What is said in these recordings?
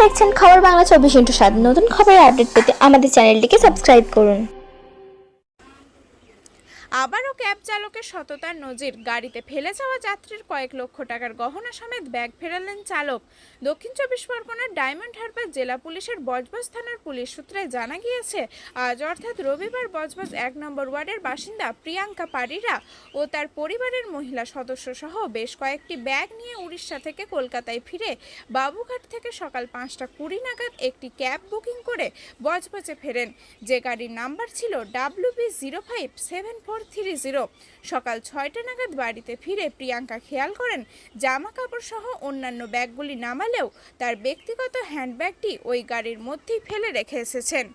দেখছেন খবর বাংলা 24x7। নতুন খবরের আপডেট পেতে আমাদের চ্যানেলটিকে সাবস্ক্রাইব করুন। আবারও ক্যাব চালকের সততার নজির, গাড়িতে ফেলে যাওয়া যাত্রীর কয়েক লক্ষ টাকার গহনা সমেত ব্যাগ ফেরালেন চালক। দক্ষিণ 24 পরগনার ডায়মন্ড হারবার জেলা পুলিশের বজবজ থানার পুলিশ সূত্রে জানা গিয়েছে, আজ অর্থাৎ রবিবার বজবজ 1 নম্বর ওয়ার্ডের বাসিন্দা প্রিয়াঙ্কা পারিরা ও তার পরিবারের মহিলা সদস্য সহ বেশ কয়েকটি ব্যাগ নিয়ে উড়িষ্যা থেকে কলকাতায় ফিরে বাবুঘাট থেকে সকাল 5:20 নাগাদ একটি ক্যাব বুকিং করে বজবজে ফেরেন, যে গাড়ির নাম্বার ছিল WB057430। সকাল 6টা নাগাদ বাড়িতে ফিরে প্রিয়াঙ্কা খেয়াল করেন জামা কাপড় সহ অন্যান্য ব্যাগগুলি নামালেও তার ব্যক্তিগত হ্যান্ডব্যাগটি ওই গাড়ির মধ্যেই ফেলে রেখে এসেছেন,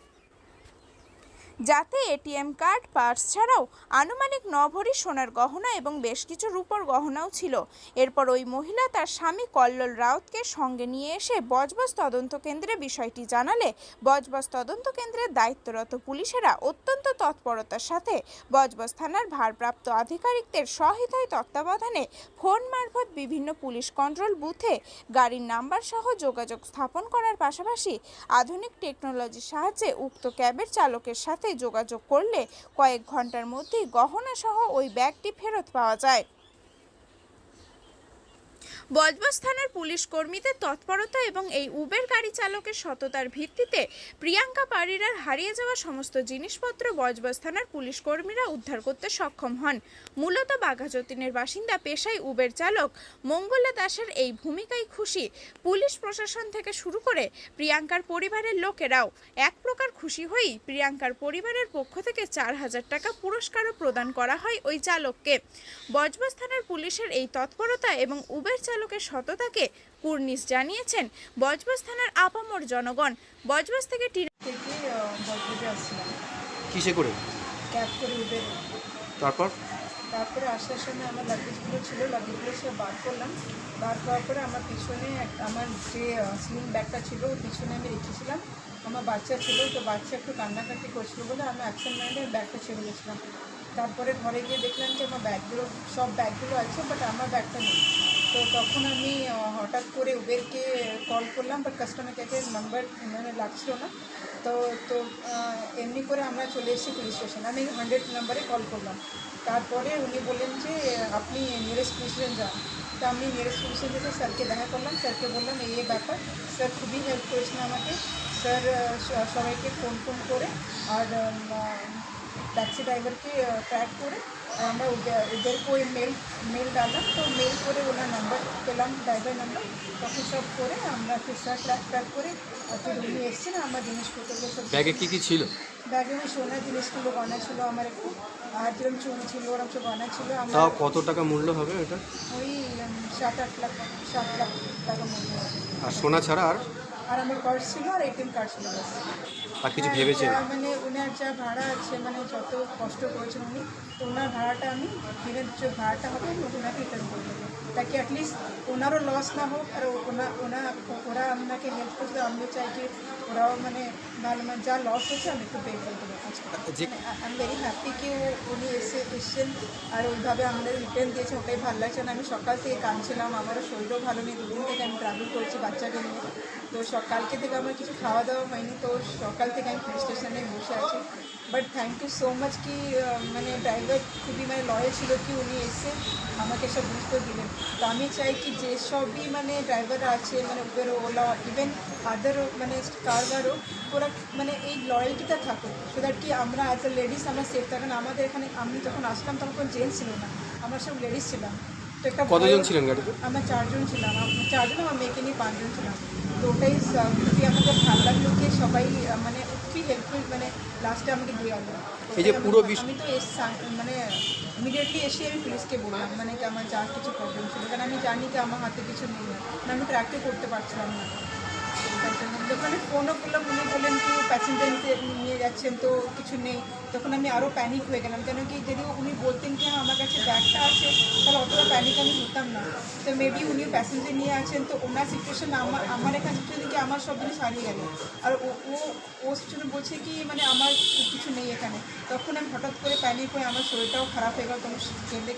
যাতে এটিএম কার্ড, পার্স ছাড়াও আনুমানিক 9 ভরি সোনার গহনা এবং বেশ কিছু রূপোর গহনাও ছিল। এরপর ওই মহিলা তার স্বামী কল্লোল রাউতকে সঙ্গে নিয়ে এসে বজবজ তদন্ত কেন্দ্রে বিষয়টি জানালে বজবজ তদন্ত কেন্দ্রের দায়িত্বরত পুলিশেরা অত্যন্ত তৎপরতার সাথে বজবজ থানার ভারপ্রাপ্ত আধিকারিকদের সহায়তায় তত্ত্বাবধানে ফোন মারফত বিভিন্ন পুলিশ কন্ট্রোল বুথে গাড়ির নাম্বার সহ যোগাযোগ স্থাপন করার পাশাপাশি আধুনিক টেকনোলজির সাহায্যে উক্ত ক্যাবের চালকের সাথে যোগাযোগ করলে কয়েক ঘন্টার মধ্যেই গহনা সহ ওই ব্যাগটি ফেরত পাওয়া যায়। বজবজ থানার পুলিশ কর্মীদের তৎপরতা এবং এই উবের গাড়ি চালকের সততার ভিত্তিতে প্রিয়াঙ্কা পারিরার হারিয়ে যাওয়া সমস্ত জিনিসপত্র বজবজ থানার পুলিশ কর্মীরা উদ্ধার করতে সক্ষম হন। মূলত বাঘাযতীনের বাসিন্দা পেশায় উবের চালক মঙ্গলা দাসের এই ভূমিকায় খুশি পুলিশ প্রশাসন থেকে শুরু করে প্রিয়াঙ্কার পরিবারের লোকেরাও। এক প্রকার খুশি হয়েই প্রিয়াঙ্কার পরিবারের পক্ষ থেকে 4,000 টাকা পুরস্কারও প্রদান করা হয় ওই চালককে। বজবজ থানার পুলিশের এই তৎপরতা এবং উবের চালকের সততাকে কুর্নিশ জানিয়েছেন বজবজ থানার আপামর জনগণ। বজবজ থেকে বজবজে আসছিলাম কিসে করে? ক্যাব করে উবের। তারপরে আসার সময় আমার লাগেজগুলো ছিল, লাগেজগুলো সব বার করলাম। বার করার পরে আমার পিছনে আমার যে স্লিং ব্যাগটা ছিল পিছনে আমি রেখেছিলাম। আমার বাচ্চা ছিল, তো বাচ্চা একটু কান্নাকাটি করছিল বলে আমি অ্যাকশন মাইন্ডে ব্যাগটা ছেড়ে গেছিলাম। তারপরে ঘরে গিয়ে দেখলাম যে আমার সব ব্যাগগুলো আছে, বাট আমার ব্যাগটা নেই। তো তখন আমি হঠাৎ করে উবেরকে কল করলাম, বাট কাস্টমার কেয়ারের নাম্বার মানে লাগছিল না। তো তো এমনি করে আমরা চলে এসেছি পুলিশ স্টেশন। আমি 100 নাম্বারে কল করলাম। তারপরে উনি বললেন যে আপনি নিয়ারেস্ট পুলিশ স্টেশন যান। তো আমি নিয়ারেস্ট পুলিশ স্টেশন যেতে স্যারকে দেখা করলাম। স্যারকে বললাম এই ব্যাপার। স্যার খুবই হেল্প করেছেন আমাকে। স্যার সবাইকে ফোন করে আর ট্যাক্সি ড্রাইভারকে ট্র্যাক করে আমরা উবেরকে ওই মেল ডাললাম। তো মেল করে ওনার নাম্বার পেলাম, ড্রাইভার নাম্বার। তখন সব করে আমরা ফির স্যার ট্র্যাক করে ফির উনি এসছেন। আমার জিনিসপত্রগুলো সব ব্যাগে কী ছিল? ব্যাগে ওই সোনার জিনিসগুলো গয়না ছিল আমার একটু, আর যেরকম চুন ছিল ওরকম সব গয়না ছিল। তাও কত টাকা মূল্য হবে এটা? ওই 7 লাখ টাকা মূল্য। আর সোনা ছাড়া আর আমার পার্স ছিল আর এটিএম কার্ড ছিল। আর কিছু ভেবেছেন? মানে ওনার যা ভাড়া আছে, মানে যত কষ্ট করেছেন উনি, তো ওনার ভাড়াটা আমি দিনের যে ভাড়াটা হবে আমি ওনাকে রিটার্ন করে দেবো, তাকে অ্যাটলিস্ট ওনারও লস না হোক। আর ওরা আপনাকে হেল্প করতে, আমিও চাই যে ওরাও মানে ভালো, মানে যা লস হচ্ছে আমি একটু পে করে দেবো। আমি ভেরি হ্যাপি কি উনি এসছেন আর ওইভাবে আমাদের রিটার্ন দিয়েছে, ওটাই ভালো লাগছে। না আমি সকাল থেকে কাঁদছিলাম, আমারও শরীরও ভালো নেই, 2 দিন থেকে আমি ট্রাভেল করেছি বাচ্চাকে নিয়ে। তো সকালকে থেকে আমার কিছু খাওয়া দাওয়া হয়নি, তো সকাল থেকে আমি পুলিশ স্টেশনে বসে আছি। But thank you so much কি মানে ড্রাইভার খুবই মানে লয়াল ছিল কি উনি এসে আমাকে সব বুঝতে দিলেন। তো আমি চাই কি যে সবই মানে ড্রাইভাররা আছে, মানে উবের, ওলা, ইভেন আদারও মানে কারবারও, ওরা মানে এই লয়্যালটিটা থাকুক, সো দ্যাট কি আমরা অ্যাজ এ লেডিস আমরা সেফ থাকেন। আমাদের এখানে আমি যখন আসলাম তখন কোনো জেন্টস ছিল না, আমরা সব লেডিস ছিলাম। তো একটা কতজন ছিলেন গাড়িতে? আমরা 4 জন ছিলাম। 4 জন, আমার মেয়েকে নিয়ে 5 জন ছিলাম। তো ওটাই খুবই আমাদের ভালো লাগলো যে সবাই মানে খুবই হেল্পফুল, মানে লাস্টে আমাকে দিয়ে আনলো। এই যে পুরো আমি তো মানে ইমিডিয়েটলি এসে আমি পুলিশকে বললাম মানে কি আমার যা কিছু প্রবলেম ছিল, কারণ আমি জানি কি আমার হাতে কিছু নেই না, আমি ট্র্যাকও করতে পারছিলাম না। তার জন্য যখন আমি ফোনও করলাম, উনি বললেন কি প্যাসেঞ্জার নিয়ে যাচ্ছেন তো কিছু নেই। তখন আমি আরও প্যানিক হয়ে গেলাম, কেন কি যদি উনি বলতেন কি আমার কাছে ব্যাগটা আছে তাহলে অতটা প্যানিক আমি হতাম না। তো মেবি উনি প্যাসেঞ্জার নিয়ে আছেন, তো ওনার সিচুয়েশন আমার এখানে সিচুয়েশন কি আমার সব জিনিস হারিয়ে গেল, আর ও সিচুয়েশন বলছে কি মানে আমার কিছু নেই এখানে। তখন আমি হঠাৎ করে প্যানিক হয়ে আমার শরীরটাও খারাপ হয়ে গেল। তখন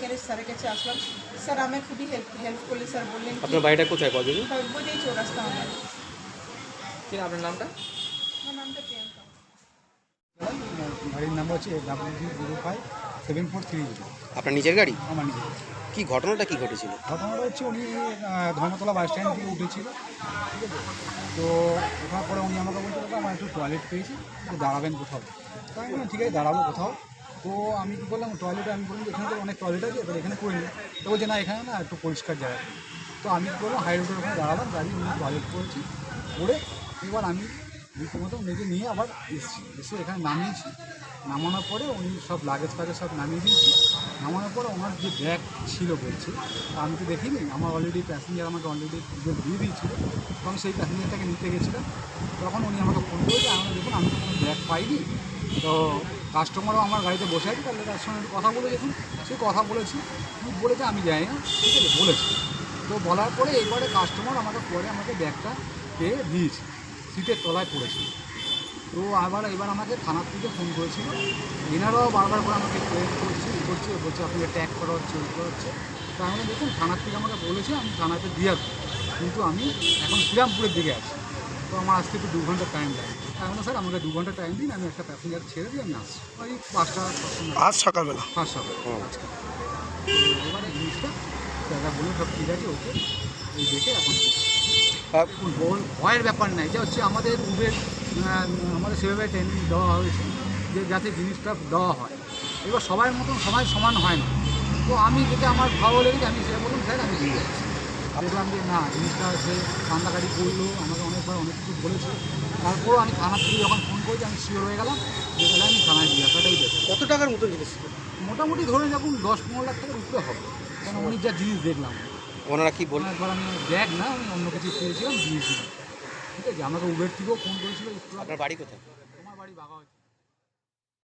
কেঁদে স্যারের কাছে আসলাম। স্যার আমায় খুবই হেল্প করলেন। স্যার বললেন আপনার বাড়িটা কোথায়? বজবজেই চৌরাস্তা আমার। কি আপনার নামটা? আমার নামটা প্রিয়াঙ্কা। গাড়ির নাম্বার হচ্ছে WD057430। আপনার নিজের গাড়ি? আমার নিজের। কি ঘটনাটা কি ঘটেছিল? ঘটনাটা হচ্ছে উনি ধর্মতলা বাস স্ট্যান্ড থেকে উঠেছিল, ঠিক আছে। তো ওঠার পরে উনি আমাকে বলতে দাদা আমার একটু টয়লেট পেয়েছি, তো দাঁড়াবেন কোথাও। তো আমি বললাম ঠিক আছে দাঁড়াবো কোথাও। তো আমি কী করলাম, টয়লেটে আমি বললাম এখানে তো অনেক টয়লেট আছে, এবার এখানে করে নিই। তো বলছে না এখানে না একটু পরিষ্কার জায়গা। তো আমি কী করলাম, হাই রোডের ওখানে দাঁড়ালাম, গাড়ি উনি টয়লেট করেছি করে এবার আমি রীতিমতো নিজে নিয়ে আবার এসে এখানে নামিয়েছি। নামানোর পরে উনি সব লাগেজ ফাগেজ সব নামিয়ে দিয়েছি। নামানোর পরে ওনার যে ব্যাগ ছিল বলছে, আমি তো দেখিনি, আমার অলরেডি প্যাসেঞ্জার আমাকে অলরেডি দিয়ে দিয়েছিল। তো আমি সেই প্যাসেঞ্জারটাকে নিতে গেছিলাম, তখন উনি আমাকে ফোন করেছে, আমি দেখুন আমি তো কোনো ব্যাগ পাইনি। তো কাস্টমারও আমার গাড়িতে বসে আছে, তাহলে তার সঙ্গে কথা বলে দেখুন। সে কথা বলেছি, বলেছে আমি যাই না, ঠিক আছে বলেছি। তো বলার পরে এবারে কাস্টমার আমাকে ব্যাগটা পেয়ে দিয়েছে, সিটের তলায় পড়েছিল। তো এবার আমাকে থানার থেকে ফোন করেছিল, এনারাও বারবার করে আমাকে প্রেস বলছে আপনাকে ট্যাগ করা হচ্ছে ওই করা হচ্ছে। তো আমি দেখুন থানার থেকে আমাকে বলেছে আমি থানাতে দিয়ে আসবো, কিন্তু আমি এখন শ্রীরামপুরের দিকে আছি। তো আমার আজকে একটু 2 ঘন্টা টাইম লাগে। তাই না স্যার আমাকে 2 ঘন্টা টাইম দিন, আমি একটা প্যাসেঞ্জার ছেড়ে দিয়ে আমি আসছি ওই 5টা আজ সকালবেলা। আজকে। এবার এই জিনিসটা দাদা বলে সব ঠিক আছে ওকে, এই দেখে এখন ভয়ের ব্যাপার নাই, যে হচ্ছে আমাদের আমাদের সেভাবে ট্রেনিং দেওয়া হয়েছে যে যাতে জিনিসটা দেওয়া হয়। এবার সবাই মতন সবাই সমান হয় না। তো আমি যেটা আমার ভালো লেগেছে আমি সেটা বলুন স্যার আমি দিয়ে যাচ্ছি। দেখলাম যে না জিনিসটা সে কান্দাকাটি করলো, আমাকে অনেকবার অনেক কিছু বলেছে। তারপরও আমি থানার থেকে যখন ফোন করেছি আমি শিওর হয়ে গেলাম যে তাহলে আমি থানায় দিয়ে আসাটাই দেখি। কত টাকার মতো জিনিস ছিল? মোটামুটি ধরে রাখুন 10-15 লাখ টাকার উপরে হবে, কারণ উনি যা জিনিস দেখলাম। ওনারা কি বললেন? একবার আমি ব্যাগ না আমি অন্য কিছু পেয়েছিলাম দিয়েছিলাম, ঠিক আছে। আমাকে উবের থেকেও ফোন করেছিল। আপনার বাড়ি কোথায়? আমার বাড়ি বাঘা।